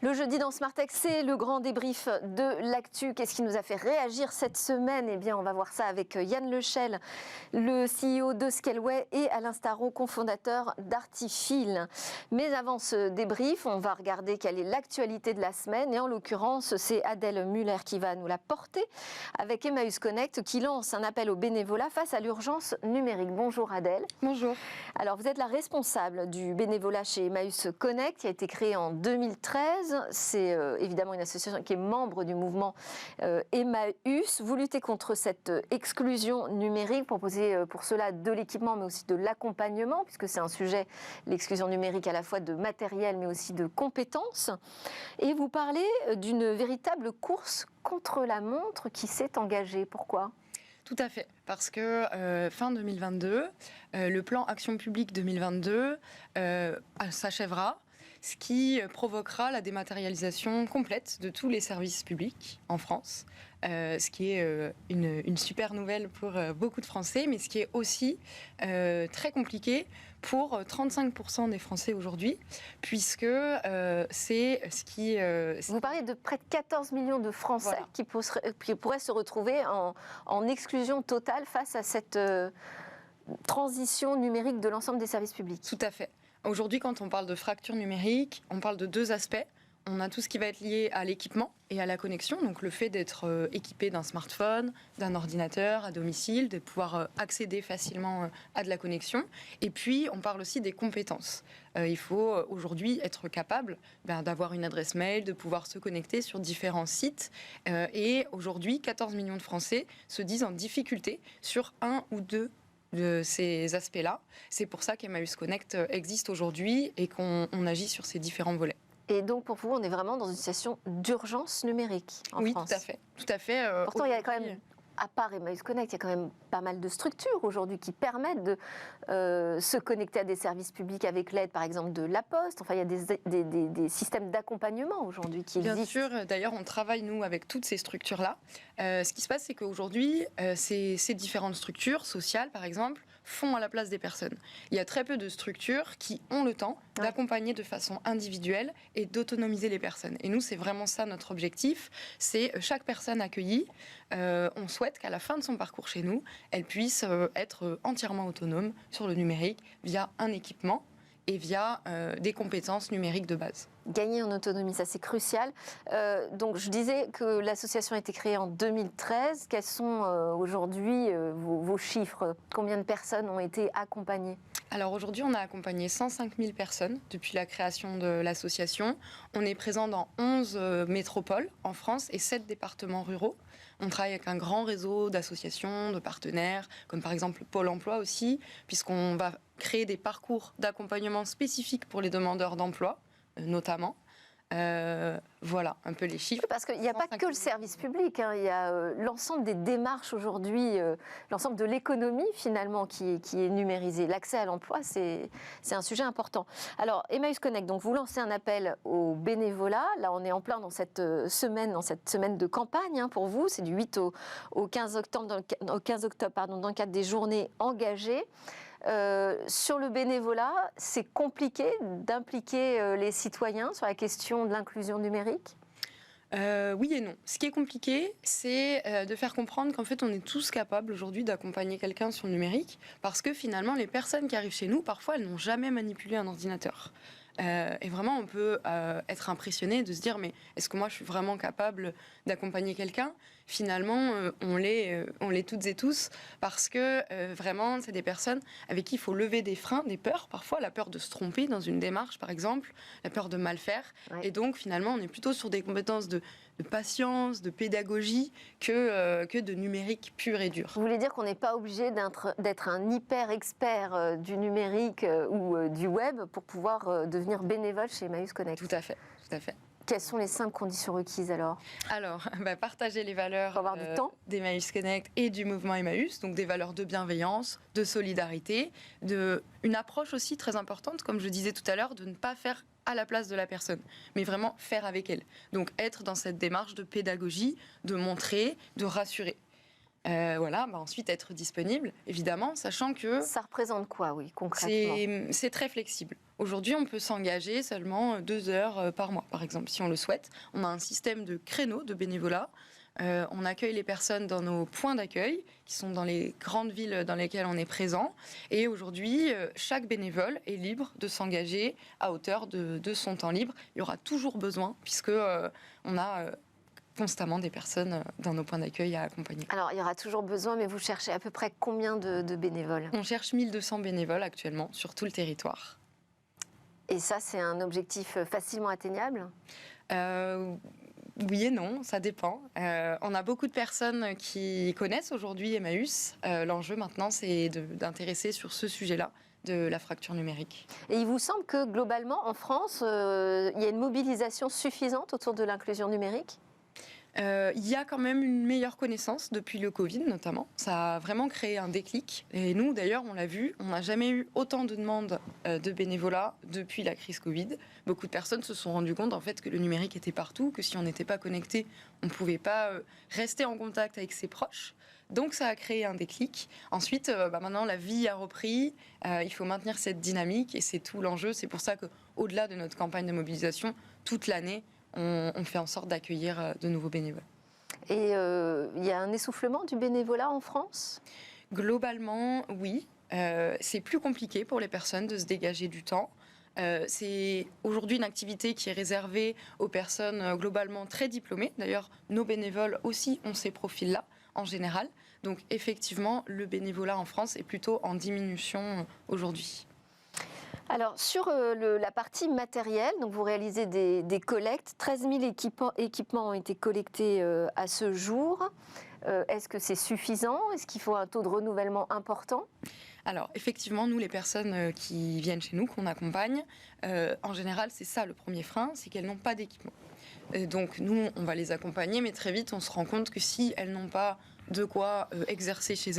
Le jeudi dans Smart Tech, c'est le grand débrief de l'actu. Qu'est-ce qui nous a fait réagir cette semaine? Eh bien, on va voir ça avec Yann Lechel, le CEO de Scaleway, et Alain Starot, cofondateur d'Artifil. Mais avant ce débrief, on va regarder quelle est l'actualité de la semaine. Et en l'occurrence, c'est Adèle Muller qui va nous la porter avec Emmaüs Connect, qui lance un appel au bénévolat face à l'urgence numérique. Bonjour Adèle. Bonjour. Alors, vous êtes la responsable du bénévolat chez Emmaüs Connect, qui a été créé en 2013. C'est évidemment une association qui est membre du mouvement Emmaüs. Vous luttez contre cette exclusion numérique, proposez pour cela de l'équipement mais aussi de l'accompagnement, puisque c'est un sujet, l'exclusion numérique, à la fois de matériel mais aussi de compétences. Et vous parlez d'une véritable course contre la montre qui s'est engagée. Pourquoi ? Tout à fait, parce que fin 2022, le plan Action publique 2022 s'achèvera, ce qui provoquera la dématérialisation complète de tous les services publics en France, ce qui est une super nouvelle pour beaucoup de Français, mais ce qui est aussi très compliqué pour 35% des Français aujourd'hui, puisque c'est ce qui... Vous parlez de près de 14 millions de Français, voilà, qui pourraient se retrouver en exclusion totale face à cette transition numérique de l'ensemble des services publics. Tout à fait. Aujourd'hui, quand on parle de fracture numérique, on parle de deux aspects. On a tout ce qui va être lié à l'équipement et à la connexion, donc le fait d'être équipé d'un smartphone, d'un ordinateur à domicile, de pouvoir accéder facilement à de la connexion. Et puis, on parle aussi des compétences. Il faut aujourd'hui être capable d'avoir une adresse mail, de pouvoir se connecter sur différents sites. Et aujourd'hui, 14 millions de Français se disent en difficulté sur un ou deux de ces aspects-là. C'est pour ça qu'Emmaüs Connect existe aujourd'hui et qu'on agit sur ces différents volets. Et donc, pour vous, on est vraiment dans une situation d'urgence numérique en France. Oui, tout à fait. Tout à fait. Pourtant, il y a quand même, à part Emmaüs Connect, il y a quand même pas mal de structures aujourd'hui qui permettent de se connecter à des services publics avec l'aide, par exemple, de La Poste. Enfin, il y a des systèmes d'accompagnement aujourd'hui qui existent. Bien sûr. D'ailleurs, on travaille, nous, avec toutes ces structures-là. Ce qui se passe, c'est qu'aujourd'hui, ces différentes structures sociales, par exemple, font à la place des personnes. Il y a très peu de structures qui ont le temps d'accompagner de façon individuelle et d'autonomiser les personnes. Et nous, c'est vraiment ça notre objectif. C'est chaque personne accueillie. On souhaite qu'à la fin de son parcours chez nous, elle puisse être entièrement autonome sur le numérique via un équipement et via des compétences numériques de base. Gagner en autonomie, ça c'est crucial. Donc je disais que l'association a été créée en 2013. Quels sont aujourd'hui vos chiffres? Combien de personnes ont été accompagnées? Alors aujourd'hui, on a accompagné 105 000 personnes depuis la création de l'association. On est présent dans 11 métropoles en France et 7 départements ruraux. On travaille avec un grand réseau d'associations, de partenaires, comme par exemple Pôle emploi aussi, puisqu'on va créer des parcours d'accompagnement spécifiques pour les demandeurs d'emploi, notamment. Voilà un peu les chiffres. Parce qu'il n'y a pas que le service public, hein. Il y a l'ensemble des démarches aujourd'hui, l'ensemble de l'économie finalement qui est numérisée. L'accès à l'emploi, c'est un sujet important. Alors, Emmaüs Connect, donc vous lancez un appel au bénévolat. Là, on est en plein dans cette semaine de campagne, hein, pour vous. C'est du 8 au 15 octobre, dans le cadre des journées engagées. Sur le bénévolat, c'est compliqué d'impliquer les citoyens sur la question de l'inclusion numérique? Oui et non. Ce qui est compliqué, c'est de faire comprendre qu'en fait, on est tous capables aujourd'hui d'accompagner quelqu'un sur le numérique, parce que finalement, les personnes qui arrivent chez nous, parfois, elles n'ont jamais manipulé un ordinateur. Et vraiment, on peut être impressionné de se dire, mais est-ce que moi, je suis vraiment capable d'accompagner quelqu'un? Finalement, on l'est toutes et tous, parce que vraiment, c'est des personnes avec qui il faut lever des freins, des peurs, parfois la peur de se tromper dans une démarche, par exemple, la peur de mal faire. Ouais. Et donc, finalement, on est plutôt sur des compétences de patience, de pédagogie, que de numérique pur et dur. Vous voulez dire qu'on n'est pas obligé d'être un hyper expert du numérique ou du web pour pouvoir devenir bénévole chez Emmaüs Connect? Tout à fait, tout à fait. Quelles sont les 5 conditions requises alors? Partager les valeurs d'Emmaüs Connect et du mouvement Emmaüs, donc des valeurs de bienveillance, de solidarité, une approche aussi très importante, comme je disais tout à l'heure, de ne pas faire à la place de la personne, mais vraiment faire avec elle. Donc être dans cette démarche de pédagogie, de montrer, de rassurer. Voilà, ensuite être disponible, évidemment, sachant que Ça représente quoi, oui, concrètement? c'est très flexible. Aujourd'hui, on peut s'engager seulement 2 heures par mois, par exemple, si on le souhaite. On a un système de créneaux de bénévolat. On accueille les personnes dans nos points d'accueil, qui sont dans les grandes villes dans lesquelles on est présent. Et aujourd'hui, chaque bénévole est libre de s'engager à hauteur de son temps libre. Il y aura toujours besoin, puisque on a constamment des personnes dans nos points d'accueil à accompagner. Alors, il y aura toujours besoin, mais vous cherchez à peu près combien de bénévoles? On cherche 1200 bénévoles actuellement sur tout le territoire. Et ça, c'est un objectif facilement atteignable? Oui et non, ça dépend. On a beaucoup de personnes qui connaissent aujourd'hui Emmaüs. L'enjeu maintenant, c'est d'intéresser sur ce sujet-là de la fracture numérique. Et il vous semble que globalement, en France, il y a une mobilisation suffisante autour de l'inclusion numérique? Il y a quand même une meilleure connaissance depuis le Covid notamment. Ça a vraiment créé un déclic. Et nous, d'ailleurs, on l'a vu, on n'a jamais eu autant de demandes de bénévolat depuis la crise Covid. Beaucoup de personnes se sont rendues compte en fait que le numérique était partout, que si on n'était pas connecté, on ne pouvait pas rester en contact avec ses proches. Donc ça a créé un déclic. Ensuite, maintenant la vie a repris. Il faut maintenir cette dynamique et c'est tout l'enjeu. C'est pour ça qu'au-delà de notre campagne de mobilisation, toute l'année, on fait en sorte d'accueillir de nouveaux bénévoles. Et il y a un essoufflement du bénévolat en France? Globalement, oui. C'est plus compliqué pour les personnes de se dégager du temps. C'est aujourd'hui une activité qui est réservée aux personnes globalement très diplômées. D'ailleurs, nos bénévoles aussi ont ces profils-là en général. Donc effectivement, le bénévolat en France est plutôt en diminution aujourd'hui. Alors, sur la partie matérielle, donc vous réalisez des collectes. 13 000 équipements ont été collectés à ce jour. Est-ce que c'est suffisant? Est-ce qu'il faut un taux de renouvellement important? Alors, effectivement, nous, les personnes qui viennent chez nous, qu'on accompagne, en général, c'est ça le premier frein, c'est qu'elles n'ont pas d'équipement. Donc, nous, on va les accompagner, mais très vite, on se rend compte que si elles n'ont pas de quoi exercer chez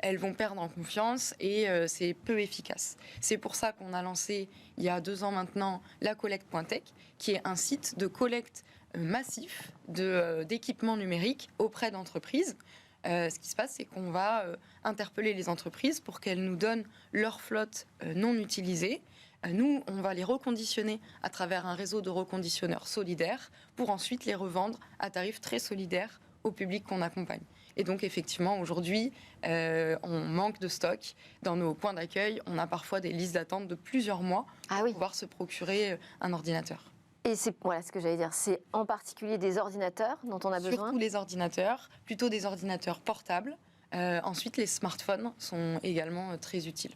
elles vont perdre en confiance et c'est peu efficace. C'est pour ça qu'on a lancé, il y a 2 ans maintenant, la collecte.tech, qui est un site de collecte massif d'équipements numériques auprès d'entreprises. Ce qui se passe, c'est qu'on va interpeller les entreprises pour qu'elles nous donnent leur flotte non utilisée. Nous, on va les reconditionner à travers un réseau de reconditionneurs solidaires pour ensuite les revendre à tarif très solidaire au public qu'on accompagne. Et donc, effectivement, aujourd'hui, on manque de stock. Dans nos points d'accueil, on a parfois des listes d'attente de plusieurs mois pour pouvoir se procurer un ordinateur. Et c'est voilà ce que j'allais dire, c'est en particulier des ordinateurs dont on a besoin? Surtout les ordinateurs, plutôt des ordinateurs portables. Ensuite, les smartphones sont également très utiles.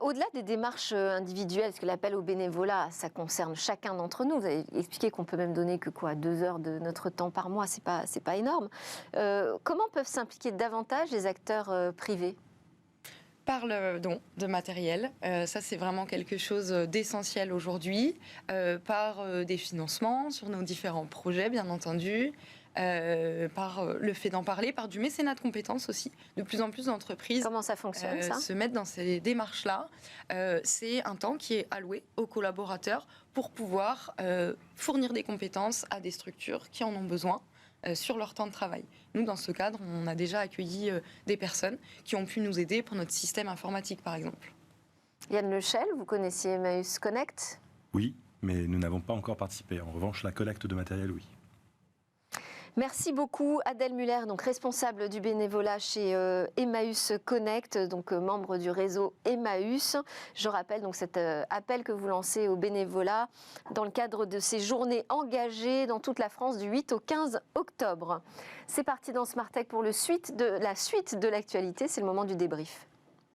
Au-delà des démarches individuelles, parce que l'appel au bénévolat, ça concerne chacun d'entre nous. Vous avez expliqué qu'on peut même donner que 2 heures de notre temps par mois, c'est pas énorme. Comment peuvent s'impliquer davantage les acteurs privés? Par le don de matériel, ça c'est vraiment quelque chose d'essentiel aujourd'hui, par des financements sur nos différents projets bien entendu, par le fait d'en parler, par du mécénat de compétences aussi. De plus en plus d'entreprises Comment ça fonctionne, ça se mettent dans ces démarches-là. C'est un temps qui est alloué aux collaborateurs pour pouvoir fournir des compétences à des structures qui en ont besoin sur leur temps de travail. Nous, dans ce cadre, on a déjà accueilli des personnes qui ont pu nous aider pour notre système informatique, par exemple. Yann Lechel, vous connaissiez Emmaüs Connect? Oui, mais nous n'avons pas encore participé. En revanche, la collecte de matériel, oui. Merci beaucoup Adèle Muller, donc responsable du bénévolat chez Emmaüs Connect, donc membre du réseau Emmaüs. Je rappelle donc cet appel que vous lancez au bénévolat dans le cadre de ces journées engagées dans toute la France du 8 au 15 octobre. C'est parti dans Smart Tech pour la suite de l'actualité, c'est le moment du débrief.